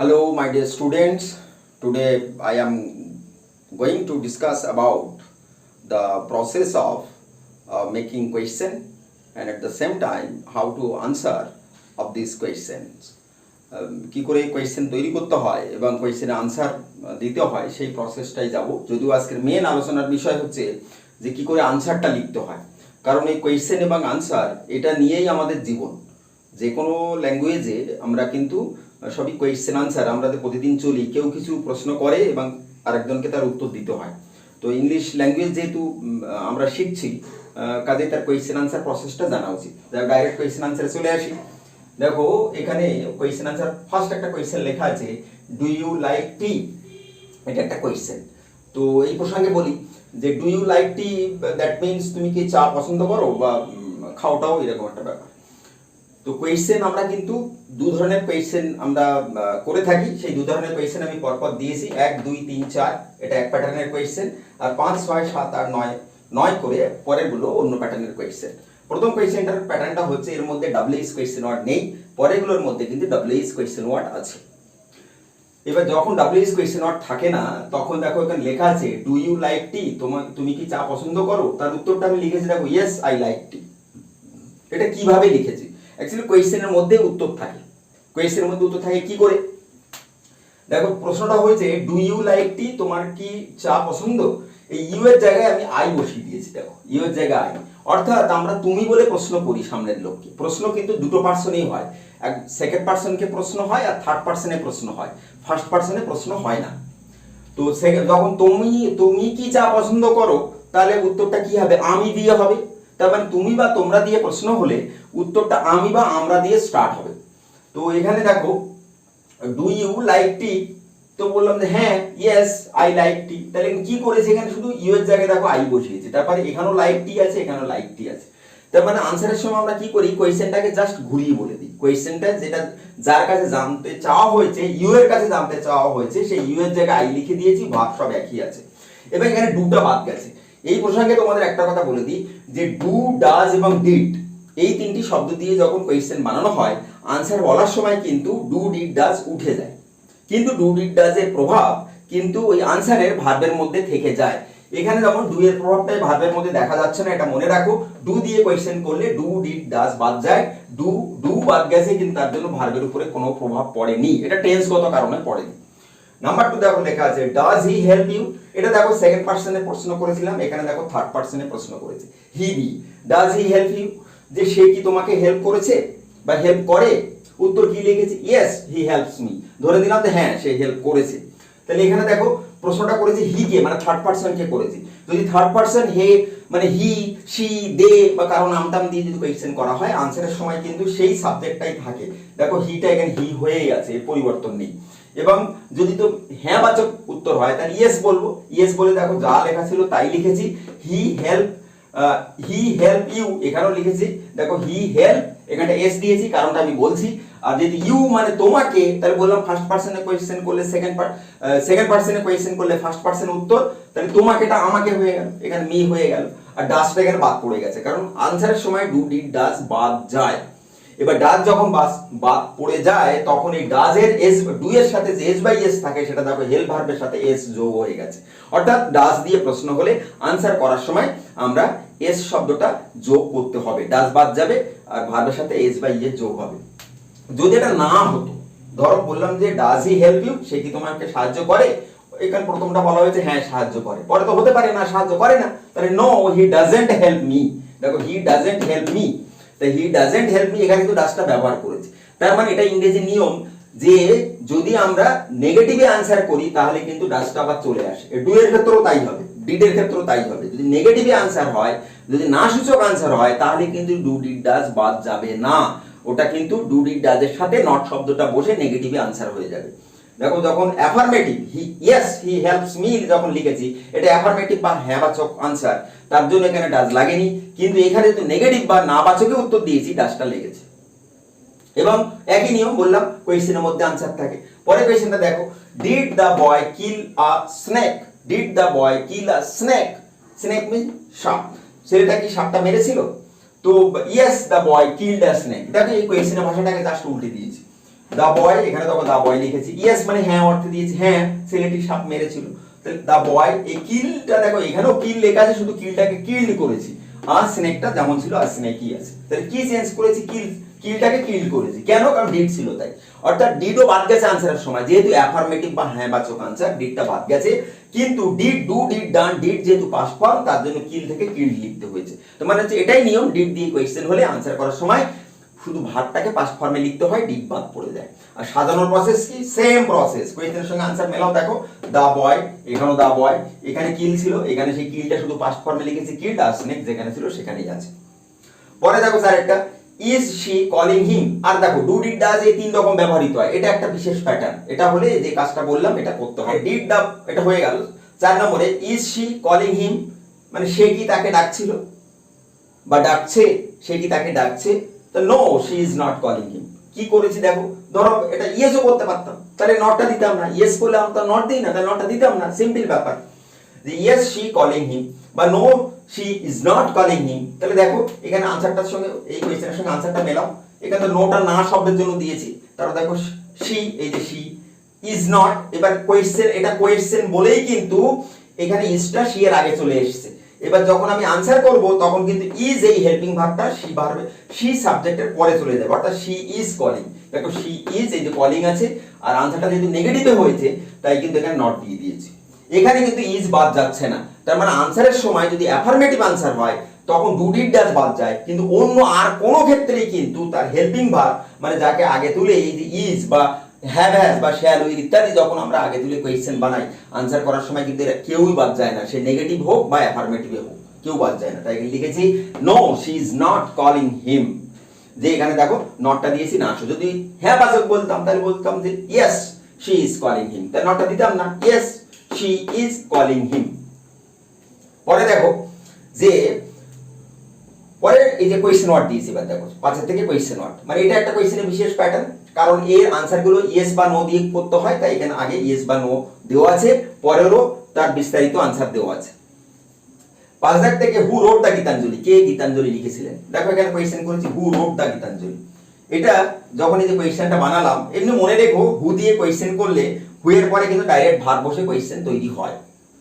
Hello, my dear students. Today I am going to discuss about the process of making question and at the same time how to answer of these questions. কি করে question তৈরি করতে হয় এবং কোয়েশ্চেনে answer দিতে হয় সেই প্রসেসটাই যাব। যদিও আজকের মেন আলোচনার বিষয় হচ্ছে যে কি করে আনসারটা লিখতে হয়, কারণ এই কোয়েশ্চেন এবং আনসার এটা নিয়েই আমাদের জীবন। যে কোনো ল্যাঙ্গুয়েজে আমরা কিন্তু সবই কোয়েশ্চেন আনসার, আমরা প্রতিদিন চলি, কেউ কিছু প্রশ্ন করে এবং আরেকজনকে তার উত্তর দিতে হয়। তো ইংলিশ ল্যাঙ্গুয়েজ যেহেতু আমরা শিখছি, কাজে তার কোয়েশ্চেন আনসার প্রসেসটা জানা উচিত। ডাইরেক্ট কোয়েশ্চেন আনসারে চলে আসি। দেখো এখানে কোয়েশ্চেন আনসার ফার্স্ট একটা কোয়েশ্চেন লেখা আছে, ডু ইউ লাইক টি। এটা একটা কোয়েশ্চেন। তো এই প্রসঙ্গে বলি যে do you like tea, that means তুমি কি চা পছন্দ করো বা খাওয়াটাও, এরকম একটা ব্যাপার। তো কোয়েশ্চেন আমরা কিন্তু দু ধরনের কোয়েশ্চেন আমরা করে থাকি। সেই দু ধরনের কোয়েশ্চেন আমি পরপর দিয়েছি, 1, 2, 3, 4 এটা এক প্যাটার্নের কোয়েশ্চেন, আর 5, 6, 7, 8, 9 করে পরেরগুলো অন্য প্যাটার্নের কোয়েশ্চেন। প্রথম কোয়েশ্চেনটার প্যাটার্নটা হচ্ছে এর মধ্যে WH কোয়েশ্চেন ওয়ার্ড নেই, পরেরগুলোর মধ্যে কিন্তু WH কোয়েশ্চেন ওয়ার্ড আছে। এবার যখন WH কোয়েশ্চেন ওয়ার্ড থাকে না, তখন দেখো এখানে লেখা আছে ডু ইউ লাইক টি, তুমি কি চা পছন্দ করো। তার উত্তরটা আমি লিখেছি, দেখো ইয়েস আই লাইক টি। এটা কিভাবে লিখেছি? অ্যাকচুয়ালি কোয়েশ্চেনের মধ্যে উত্তর থাকে। কোয়েশ্চেনের মধ্যে উত্তর থাকে কি করে? দেখো প্রশ্নটা হয়েছে ডু ইউ লাইক টি, তোমার কি চা পছন্দ। এই ইউ এর জায়গায় আমি আই বসিয়ে দিয়েছি। দেখো ইউ এর জায়গায় আই, অর্থাৎ আমরা তুমি বলে প্রশ্ন করি সামনের লোককে। প্রশ্ন কিন্তু দুটো পার্সনেই হয়, এক সেকেন্ড পার্সনকে প্রশ্ন হয় আর থার্ড পার্সনে প্রশ্ন হয়, ফার্স্ট পার্সনে প্রশ্ন হয় না। তো যখন তুমি কি চা পছন্দ করো, তাহলে উত্তরটা কি হবে? আমি দিয়ে হবে। তার মানে তুমি বা তোমরা দিয়ে প্রশ্ন হলে উত্তরটা আমি বা আমরা দিয়ে স্টার্ট হবে। তো এখানে দেখো ডু ইউ লাইক টি, তো বললাম যে হ্যাঁ ইয়েস আই লাইক টি। তাহলে কি করেছি, এখানে শুধু ইউ এর জায়গায় দেখো আই বসিয়েছি, তারপরে এখানেও লাইক টি আছে, এখানেও লাইক টি আছে। তার মানে আনসারের সময় আমরা কি করি, কোয়েশ্চেনটাকে জাস্ট ঘুরিয়ে বলে দিই। কোয়েশ্চেনটা যেটা যার কাছে জানতে চাওয়া হয়েছে, ইউ এর কাছে জানতে চাওয়া হয়েছে, সেই ইউ এর জায়গায় আই লিখে দিয়েছি, ভাব সব একই আছে। এবার এখানে ডুটা বাদ গেছে। এই প্রসঙ্গে তোমাদের একটা কথা বলে দিই যে ডু, ডাজ এবং ডিড এই তিনটি শব্দ দিয়ে যখন কোয়েশ্চেন বানানো হয়, আনসার বলার সময় কিন্তু ডু, ডিড, ডাজ উঠে যায়, কিন্তু ডু, ডিড, ডাজ এর প্রভাব কিন্তু ওই আনসারের ভার্বের মধ্যে থেকে যায়। এখানে যেমন ডু এর প্রভাবটাই ভার্বের মধ্যে দেখা যাচ্ছে না, এটা মনে রাখো। ডু দিয়ে কোয়েশ্চেন করলে ডু, ডিড, ডাজ বাদ যায়, ডু বাদ গেছে, কিন্তু তার জন্য ভার্বের উপরে কোনো প্রভাব পড়েনি, এটা টেন্সগত কারণে পড়েনি। নাম্বার 2 দেখো লেখা আছে ডাজ হি হেল্প ইউ। এটা দেখো সেকেন্ড পার্সনে প্রশ্ন করেছিলাম, এখানে দেখো থার্ড পার্সনে প্রশ্ন করেছি। He be, does he help you, যে সে কি তোমাকে হেল্প করেছে বা হেল্প করে। উত্তর কি লিখেছি, ইয়েস হি হেল্পস মি। ধরে দিলাম যে হ্যাঁ সে হেল্প করেছে। তাহলে এখানে দেখো প্রশ্নটা করেছি হি কে, মানে থার্ড পার্সন কে করেছি। যদি থার্ড পার্সন হে মানে হি, সি, দে বা কারো নাম টাম দিয়ে যদি কোয়েশ্চেন করা হয়, আনসারের সময় কিন্তু সেই সাবজেক্টটাই থাকে। দেখো হিটা এখানে হি হয়েই আছে, এর পরিবর্তন নেই। এবং যদি তো হ্যাঁ বাচক উত্তর হয় তাহলে ইয়েস বলবো। ইয়েস বলে দেখো যা লেখা ছিল তাই লিখেছি। হি হেল্প ইউ এখানেও লিখেছি, দেখো হি হেল্প, এখানে এস দিয়েছি, কারণটা আমি বলছি। আর যদি ইউ মানে তোমাকে, তাহলে বললাম ফার্স্ট পার্সনে কোয়েশ্চেন করলে সেকেন্ড পার্সনে কোয়েশ্চেন করলে ফার্স্ট পার্সন উত্তর, তাহলে তোমাকেটা আমাকে হয়ে গেল, এখানে মি হয়ে গেল। আর ডাজটা এখানে বাদ পড়ে গেছে, কারণ আনসারের সময় ডু, ডিড, ডাজ বাদ যায়। এবার ডাজ যখন বাদ পড়ে যায়, তখন এই ডাজের এস, ডু এর সাথে যে এস বাই এস থাকে, সেটা দেখো হেল্প ভার্বের সাথে এস যোগ হয়ে গেছে। অর্থাৎ ডাজ দিয়ে প্রশ্ন হলে আনসার করার সময় আমরা এস শব্দটা যোগ করতে হবে, ডাজ বাদ যাবে আর ভার্বের সাথে এস বাই এস যোগ হবে। যদি এটা না হতো, ধরো বললাম যে ডাজ হি হেল্প ইউ, সে কি তোমাকে সাহায্য করে। এখানে প্রথমটা বলা হয়েছে হ্যাঁ সাহায্য করে, পরে তো হতে পারে না সাহায্য করে না, তাহলে no he doesn't help me. দেখো হি ডাজন্ট হেল্প মি, তাই হি ডাজন্ট হেল্প মি এখানে কিন্তু ডাজটা ব্যবহার করেছি। তার মানে এটা ইংরেজি নিয়ম যে যদি আমরা নেগেটিভে আনসার করি তাহলে কিন্তু ডাজটা আবার চলে আসে। ডু এর ক্ষেত্রেও তাই হবে, ডিড এর ক্ষেত্রেও তাই হবে। যদি নেগেটিভে আনসার হয়, যদি না সূচক আনসার হয়, তাহলে কিন্তু ডু, ডিড, ডাজ বাদ যাবে না। ওটা কিন্তু ডু, ডিড, ডাজের সাথে নট শব্দটা বসে নেগেটিভে আনসার হয়ে যাবে। দেখো যখন affirmative yes he helps me যখন লিখেছি, এটা অ্যাফার্মেটিভ বা হ্যাঁ বাচক আনসার, তার জন্য এখানে ডাজ লাগেনি। কিন্তু এখানে তো নেগেটিভ বা না বাচকে উত্তর দিয়েছি, ডাজটা লেগেছে। এবং একই নিয়ম বললাম, কোয়েশ্চেনের মধ্যে আনসার থাকে। পরে কোয়েশ্চেনটা দেখো, did the boy kill a snake. Did the boy kill a snake. Snake mean সাপ। ছেলেটা কি সাপটা মেরেছিল? তো yes the boy killed a snake. দেখো এই কোয়েশ্চেনের ভাষাটাকে জাস্ট উল্টে দিয়েছি। দ্য বয়, এখানে দেখো দ্য বয় লিখেছি, ইয়েস মানে হ্যাঁ অর্থে দিয়েছি, হ্যাঁ ছেলেটি সাপ মেরেছিল। তাহলে দ্য বয়, এই কিলটা দেখো এখানেও কিল লেখা আছে, শুধু কিলটাকে কিল্ড করেছি, আর স্নেকটা যেমন ছিল আর স্নেকই আছে। তাহলে কি চেঞ্জ করেছি, কিলটাকে কিল্ড করেছি, কেন? কারণ ডিড ছিল তাই। অর্থাৎ ডিডও বাদ গেছে আনসারের সময়, যেহেতু অ্যাফার্মেটিভ বা হ্যাঁ বাচক আনসার, ডিডটা বাদ গেছে, কিন্তু did, do, did, done, did যেহেতু পাস্ট ফর্ম, তার জন্য কিল থেকে কিল্ড লিখতে হয়েছে। তো মানে হচ্ছে এটাই নিয়ম, ডিড দিয়ে কোয়েশ্চেন হলে আনসার করার সময় শুধু ভার্বটাকে পাস্ট ফর্মে লিখতে হয়, ডিড বাদ পড়ে যায়। আর সাজানোর প্রসেস কি, সেম প্রসেস, কোয়েশ্চেনের সঙ্গে আনসার মেলাও। দেখো দা বয়, এখানেও দা বয়, এখানে কিল ছিল, এখানে সেই কিলটা শুধু পাস্ট ফর্মে লিখেছি কিল্ড, আর স্নেক যেখানে ছিল সেখানেই আছে। পরে দেখো স্যার একটা ইজ শি কলিং হিম, আর দেখো ডু ডিড ডাজ এই তিন রকম ব্যবহৃত হয়, এটা একটা বিশেষ প্যাটার্ন, এটা হলে যে কাজটা বললাম এটা করতে হয়। ডিড দা, এটা হয়ে গেল। 4 নম্বরে ইজ শি কলিং হিম, মানে সে কি তাকে ডাকছিল বা ডাকছে, সে কি তাকে ডাকছে। তো no she is not calling him, কি করেছি দেখো, ধরো এটা ইয়েসও করতে পারতাম, তাহলে নটটা দিতাম না, ইয়েস করলে আমরা নট দিই না, তাহলে নটটা দিতাম না, সিম্পল ব্যাপার। যে ইয়েস শি কলিং হিম বা no she is not calling him, তাহলে দেখো এখানে আনসারটার সঙ্গে এই কোয়েশ্চেনের সঙ্গে আনসারটা মেলাও। এখানে তো নোটা না শব্দের জন্য দিয়েছি, তারপর দেখো শি, এই যে শি ইজ নট, এবার কোয়েশ্চেন, এটা কোয়েশ্চেন বলেই কিন্তু এখানে ইজটা শি এর আগে চলে এসেছে। এবার যখন আমি আনসার করব তখন কিন্তু ইজ এই হেল্পিং ভার্বটা শি ভার্বে, শি সাবজেক্টের পরে চলে যাবে, অর্থাৎ শি ইজ কলিং। দেখো শি ইজ, এই যে কলিং আছে, আর আনসারটা যেহেতু নেগেটিভে হয়েছে তাই কিন্তু এখানে নট দিয়ে দিয়েছি। এখানে কিন্তু ইজ বাদ যাচ্ছে না, তার মানে আনসারের সময় যদি অ্যাফার্মেটিভ আনসার হয় তখন ডু ডিড ডাজ বাদ যায়, কিন্তু অন্য আর কোনো ক্ষেত্রেই কিন্তু তার হেল্পিং ভার্ব, মানে যাকে আগে তুলে এই যে ইজ বা হ্যাভ হ্যাজ বা শ্যাল উইল ইত্যাদি যখন আমরা আগে তুলে কোয়েশ্চেন বানাই আনসার করার সময় কিন্তু এরা কেউই বাদ যায় না, সে নেগেটিভ হোক বা অ্যাফার্মেটিভে হোক, কেউ বাদ যায় না। তাই লিখেছি no she is not calling him, যে এখানে দেখো নটটা দিয়েছি না, যদি হ্যাঁ বাচক বলতাম তাহলে বলতাম যে ইয়েস শি ইজ কলিং হিম, তাই নটটা দিতাম না, ইয়েস শি ইজ কলিং হিম। পরে দেখো যে পরে এই যে কোয়েশ্চেন ওয়ার্ড দিয়েছি, এবার দেখো 5 থেকে কোয়েশ্চেন ওয়ার্ড, মানে এটা একটা কোয়েশ্চেনের বিশেষ প্যাটার্ন, কারণ এর আনসারগুলো ইয়েস বা নো দিয়ে করতে হয়, তাই এখানে আগে ইয়েস বা নো দেওয়া আছে, পরেরও তার বিস্তারিত আনসার দেওয়া আছে। 5 থেকে হু রোড দা গীতাঞ্জলি, কে গীতাঞ্জলি লিখেছিলেন, দেখো এখানে কোয়েশ্চেন করেছি হু রোড দা গীতাঞ্জলি। এটা যখন এই যে কোয়েশ্চেনটা বানালাম, এমনি মনে রেখো হু দিয়ে কোয়েশ্চেন করলে হু এর পরে কিন্তু ডাইরেক্ট ভার্ব বসে কোয়েশ্চেন তৈরি হয়,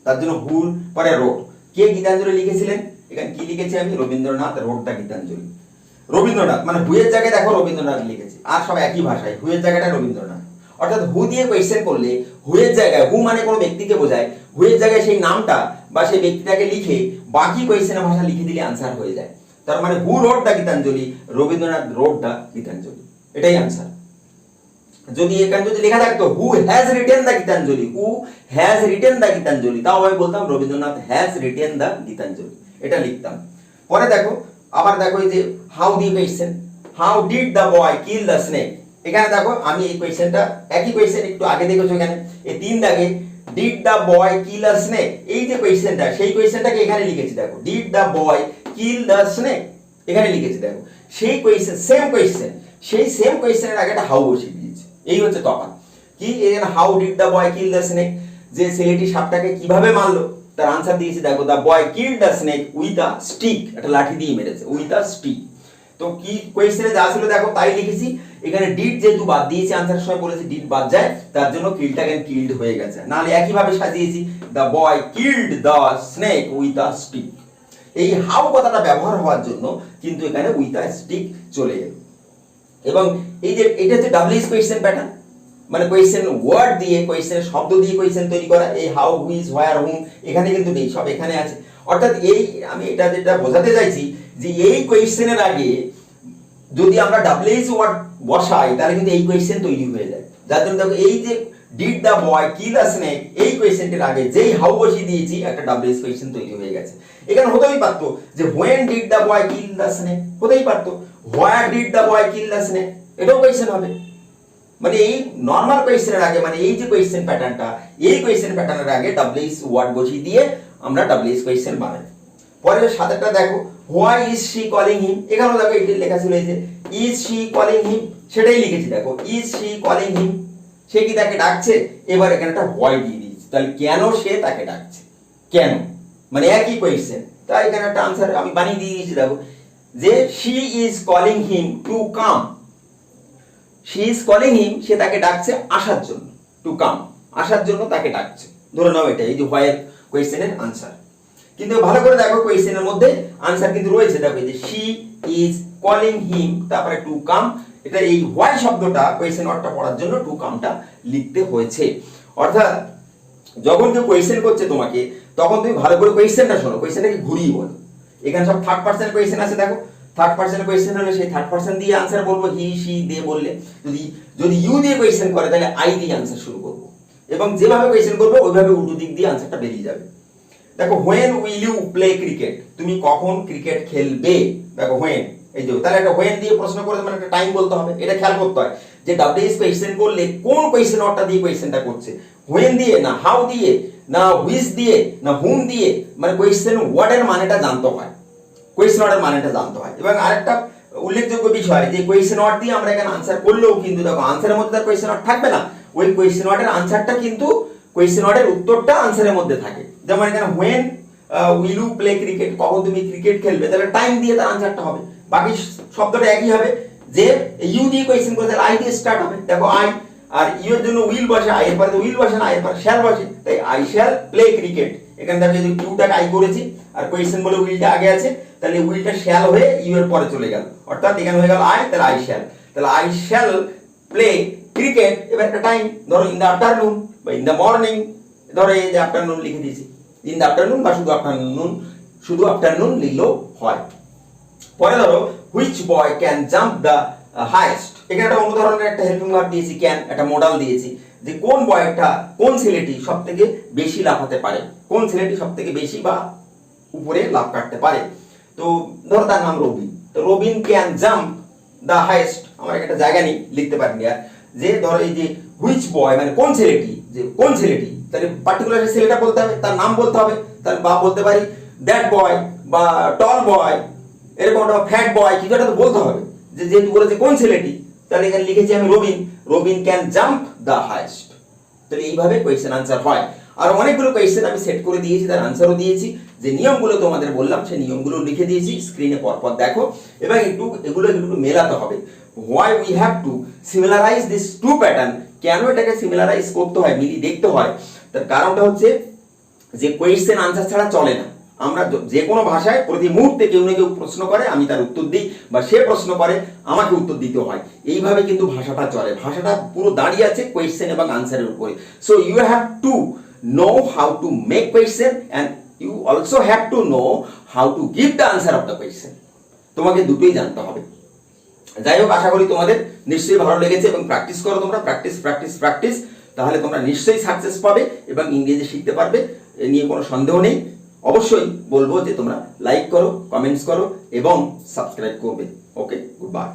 তার জন্য হুর পরে রোড। কে গীতাঞ্জলি লিখেছিলেন, এখানে কি লিখেছি আমি, রবীন্দ্রনাথ রোড দা গীতাঞ্জলি। রবীন্দ্রনাথ মানে হুয়ের জায়গায় দেখো রবীন্দ্রনাথ লিখেছি, আর সব একই ভাষায়, হুয়ের জায়গাটা রবীন্দ্রনাথ। অর্থাৎ হু দিয়ে কোয়েশ্চেন করলে হুয়ের জায়গায়, হু মানে কোনো ব্যক্তিকে বোঝায়, হুয়ের জায়গায় সেই নামটা বা সেই ব্যক্তিটাকে লিখে বাকি কোয়েশ্চেনের ভাষা লিখে দিলে আনসার হয়ে যায়। তার মানে who wrote the Gitanjali, Rabindranath wrote the Gitanjali, এটাই আনসার। যদি এখানে যদি লেখা থাকতো who has written the Gitanjali, who has written the Gitanjali, তাও আমি বলতাম Rabindranath has written the Gitanjali, এটা লিখতাম। পরে দেখো আবার দেখো এই যে how the question, how did the boy kill the snake, এখানে দেখো আমি এই কোয়েশ্চেনটা একই কোয়েশ্চেন একটু আগে দেখেছো, এখানে এই 3 দাগে did the boy kill a snake, এই যে কোয়েশ্চেনটা সেই কোয়েশ্চেনটাকে এখানে লিখেছি, দেখো did the boy kill the snake এখানে লিখেছি, দেখো সেই কোয়েশ্চেন সেম কোয়েশ্চেন, সেই সেম কোয়েশ্চেনের আগে একটা হাউ বসিয়ে দিয়েছি, এই হচ্ছে তফাৎ। কি এখানে how did the boy kill the snake, যে ছেলেটি সাপটাকে কিভাবে মারলো, তার আনসার দিয়েছি দেখো the boy kill the snake with a stick, একটা লাঠি দিয়ে মেরেছে, উইথ আ স্টিক। তো কি কোয়েশ্চেনে যা ছিল দেখো তাই লিখেছি, এখানে ডিড যেহেতু বাদ দিয়েছি আনসারের সময় বলেছি ডিড বাদ যায়, তার জন্য কিলটা এখানে কিল্ড হয়ে গেছে, নাহলে একই ভাবে সাজিয়েছি the boy killed the snake with a stick. এই হাউ কথাটা ব্যবহার হওয়ার জন্য কিন্তু এখানে উইথ আ স্টিক চলে এলো। এবং এই যে এটা হচ্ছে ডাবলিস কোয়েশ্চেন প্যাটার্ন, মানে কোয়েশ্চেন ওয়ার্ড দিয়ে কোয়েশ্চেন শব্দ দিয়ে কোয়েশ্চেন তৈরি করা। এই হাউ হুইজ হোয়ার হুম এখানে কিন্তু নেই, সব এখানে আছে। অর্থাৎ এই আমি এটা যেটা বোঝাতে চাইছি যে এই কোয়েশ্চেনের আগে যদি আমরা ডাবলিস ওয়ার্ড বসাই তাহলে কিন্তু এই কোয়েশ্চেন তৈরি হয়ে যায়। যার জন্য দেখো এই যে did the boy kill a snake, এই কোয়েশ্চেনটির আগে যেই হাউ বসিয়ে দিয়েছি একটা ডাবলিস কোয়েশ্চেন তৈরি হয়ে গেছে। এখানে হতেই পারতো যে when did the boy kill the snake, হতেই পারতো where did the boy kill the snake, এটাও কোয়েশ্চেন হবে। মানে এই নরমাল কোয়েশ্চেনের আগে, মানে এই যে কোয়েশ্চেন প্যাটার্নটা, এই কোয়েশ্চেন প্যাটার্নের আগে ডাবলিস ওয়ার্ড বসিয়ে দিয়ে আমরা ডাবলিস কোয়েশ্চেন বানাই। পরের সাথেটা দেখো হোয়াই ইজ শি কলিং হিম, এখানেও দেখো এটি লেখা ছিল এই যে ইজ শি কলিং হিম, সেটাই লিখেছি দেখো ইজ শি কলিং হিম, সে কি তাকে ডাকছে। এবার এখানে একটা হোয়াই দিয়ে দিয়েছি, তাহলে কেন সে তাকে ডাকছে, কেন মানে একই কোয়েশ্চেন, তাই এখানে একটা আনসার আমি বানিয়ে দিয়ে দিয়েছি দেখো যে she is calling him to come, she is calling him, সে তাকে ডাকছে আসার জন্য, টু কাম, আসার জন্য তাকে ডাকছে। ধরে নাও এটা এই যে হোয়ার কোয়েশ্চেনের আনসার। কিন্তু ভালো করে দেখো কোয়েশ্চেনের মধ্যে আনসার কিন্তু রয়েছে, দেখো যে শি ইজ কলিং হিম তারপরে টু কাম, এটা এই হোয়াই শব্দটা কোয়েশ্চেন ওয়ার্ডটা পড়ার জন্য টু কামটা লিখতে হয়েছে। অর্থাৎ যখন কেউ কোয়েশ্চেন করছে তোমাকে, তখন তুমি ভালো করে কোয়েশ্চেনটা শোনো, কোয়েশ্চেনটাকে ঘুরিয়ে বলো। এখানে সব থার্ড পার্সন কোয়েশ্চেন আছে, দেখো থার্ড পার্সন কোয়েশ্চেন হলে সেই থার্ড পার্সন দিয়ে আনসার বলবো, হি শি দে বললে। যদি ইউ দিয়ে কোয়েশ্চেন করে তাহলে আই দিয়ে আনসার শুরু করবো, এবং যেভাবে কোয়েশ্চেন করবো ওইভাবে উল্টো দিক দিয়ে আনসারটা বেরিয়ে যাবে। দেখো when will you play cricket, তুমি কখন ক্রিকেট খেলবে, দেখো হোয়েন, এই যে তাহলে একটা হোয়েন দিয়ে প্রশ্ন করে মানে একটা টাইম বলতে হবে, এটা খেয়াল করতে হয় যে ডাব্লিউএস কোয়েশ্চেন করলে কোন কোয়েশ্চেন ওয়ার্ডটা দিয়ে কোয়েশ্চেনটা করছে, হোয়েন দিয়ে না হাউ দিয়ে না হুইচ দিয়ে না হুম দিয়ে, মানে কোয়েশ্চেন ওয়ার্ডের মানেটা জানতে হয়, কোয়েশ্চেন ওয়ার্ডের মানেটা জানতে হয়। এবং আরেকটা উল্লেখযোগ্য বিষয় যে কোয়েশ্চেন ওয়ার্ড দিয়ে আমরা এখানে আনসার করলেও কিন্তু দেখো আনসারের মধ্যে তার কোয়েশ্চেন ওয়ার্ড থাকবে না, ওই কোয়েশ্চেন ওয়ার্ডের আনসারটা কিন্তু কোয়েশ্চেন ওয়ার্ডের উত্তরটা আনসারের মধ্যে থাকে। যেমন এখানে when will you play cricket, কখন তুমি ক্রিকেট খেলবে, তাহলে টাইম দিয়ে তার আনসারটা হবে। বাকি শব্দটা একই হবে, যে ইউ দিয়ে কোয়েশ্চেন করে তাহলে আই দিয়ে স্টার্ট হবে, দেখো আই, আর ইউ এর জন্য উইল বসে, আই এর পরে উইল বসে না, আই এর পরে শ্যাল বসে, তাই আই শ্যাল প্লে ক্রিকেট। এখানে দেখো যে কিউটাকে আই করেছি আর কোয়েশ্চেন বলে উইলটা আগে আছে, তাহলে উইলটা শ্যাল হয়ে ইউ এর পরে চলে গেল, অর্থাৎ এখানে হয়ে গেল আই, তাহলে আই শ্যাল, তাহলে আই শ্যাল প্লে ক্রিকেট। এবার একটা টাইম ধরো ইন দ্য আফটারনুন বা ইন দ্য মর্নিং, ধরো এই যে আফটারনুন লিখে দিয়েছি, ইন দ্য আফটারনুন বা শুধু আফটারনুন লিখলেও হয়। পরে ধরো which boy can jump the highest, এখানে একটা অন্য ধরনের একটা হেল্পিং ভার্ব দিয়েছি, ক্যান, একটা মডাল দিয়েছি, যে কোন বয়টা, কোন ছেলেটি সব থেকে বেশি লাফাতে পারে, কোন ছেলেটি সব থেকে বেশি বা উপরে লাফ কাটতে পারে। তো ধরো তার নাম রবিন, তো Robin can jump the highest, আমার একটা জায়গা নেই লিখতে পারিনি আর, যে ধরো এই যে হুইচ বয় মানে কোন ছেলেটি, যে কোন ছেলেটি, তাহলে পার্টিকুলার ছেলেটা বলতে হবে, তার নাম বলতে হবে, তাহলে বা বলতে পারি দ্যাট বয় বা টল বয়, এরকম একটা ফ্যাট বয়, কিছু একটা তো বলতে হবে, যে যেহেতু বলেছে কোন ছেলেটি, তাহলে এখানে লিখেছি আমি Robin, Robin can jump the highest. তাহলে এইভাবে কোয়েশ্চেন আনসার হয়। আর অনেকগুলো কোয়েশ্চেন আমি সেট করে দিয়েছি, তার আনসারও দিয়েছি, যে নিয়মগুলো তোমাদের বললাম সেই নিয়মগুলো লিখে দিয়েছি, স্ক্রিনে পরপর দেখো, এবং এগুলো একটু মেলাতে হবে। Why we have to similarise this two pattern, কেন এটাকে সিমিলারাইজ করতে হয়, মিলিয়ে দেখতে হয়, তার কারণটা হচ্ছে যে কোয়েশ্চেন আনসার ছাড়া চলে না। আমরা যে কোনো ভাষায় প্রতি মুহূর্তে কেউ না কেউ প্রশ্ন করে, আমি তার উত্তর দিই, বা সে প্রশ্ন করে আমাকে উত্তর দিতে হয়, এইভাবে কিন্তু ভাষাটা চলে। ভাষাটা পুরো দাঁড়িয়ে আছে কোয়েশ্চেন এবং আনসারের উপরে। So you have to know how to make question and you also have to know how to give the answer of the question, তোমাকে দুটোই জানতে হবে। যাই হোক, আশা করি তোমাদের নিশ্চয়ই ভালো লেগেছে, এবং প্র্যাকটিস করো তোমরা, প্র্যাকটিস প্র্যাকটিস প্র্যাকটিস, তাহলে তোমরা নিশ্চয়ই সাকসেস পাবে এবং ইংরেজি শিখতে পারবে, এ নিয়ে কোনো সন্দেহ নেই। অবশ্যই বলবো যে তোমরা লাইক করো, কমেন্টস করো এবং সাবস্ক্রাইব করবে। ওকে, গুড বাই।